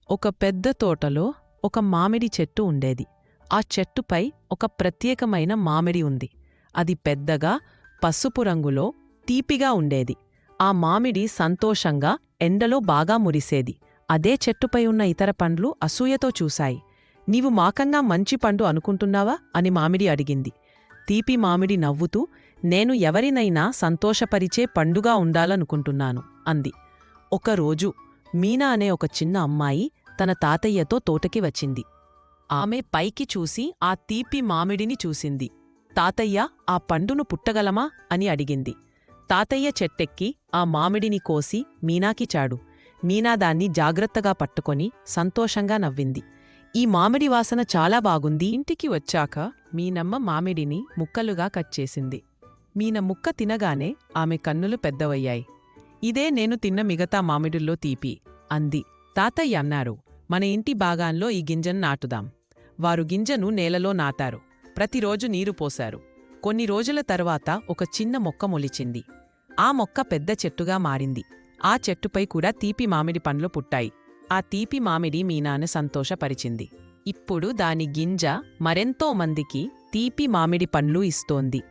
ఒక పెద్ద తోటలో ఒక మామిడి చెట్టు ఉండేది. ఆ చెట్టుపై ఒక ప్రత్యేకమైన మామిడి ఉంది. అది పెద్దగా, పసుపు రంగులో, తీపిగా ఉండేది. ఆ మామిడి సంతోషంగా ఎండలో బాగా మురిసేది. అదే చెట్టుపై ఉన్న ఇతర పండ్లు అసూయతో చూశాయి. నీవు మాకన్నా మంచి పండు అనుకుంటున్నావా అని మామిడి అడిగింది. తీపి మామిడి నవ్వుతూ, నేను ఎవరినైనా సంతోషపరిచే పండుగా ఉండాలనుకుంటున్నాను అంది. ఒకరోజు మీనా అనే ఒక చిన్న అమ్మాయి తన తాతయ్యతో తోటకి వచ్చింది. ఆమె పైకి చూసి ఆ తీపి మామిడిని చూసింది. తాతయ్య, ఆ పండును పుట్టగలమా అని అడిగింది. తాతయ్య చెట్టెక్కి ఆ మామిడిని కోసి మీనాకిచాడు. మీనా దాన్ని జాగ్రత్తగా పట్టుకొని సంతోషంగా నవ్వింది. ఈ మామిడి వాసన చాలా బాగుంది. ఇంటికి వచ్చాక మీనమ్మ మామిడిని ముక్కలుగా కట్ చేసింది. మీన ముక్క తినగానే ఆమె కన్నులు పెద్దవయ్యాయి. ఇదే నేను తిన్న మిగతా మామిడుల్లో తీపి అంది. తాతయ్య అన్నారు, మన ఇంటి భాగాల్లో ఈ గింజను నాటుదాం. వారు గింజను నేలలో నాటారు. ప్రతిరోజు నీరు పోశారు. కొన్ని రోజుల తర్వాత ఒక చిన్న మొక్క మొలిచింది. ఆ మొక్క పెద్ద చెట్టుగా మారింది. ఆ చెట్టుపై కూడా తీపి మామిడి పండ్లు పుట్టాయి. ఆ తీపి మామిడి మీనాను సంతోషపరిచింది. ఇప్పుడు దాని గింజ మరెంతో మందికి తీపి మామిడి పండ్లు ఇస్తోంది.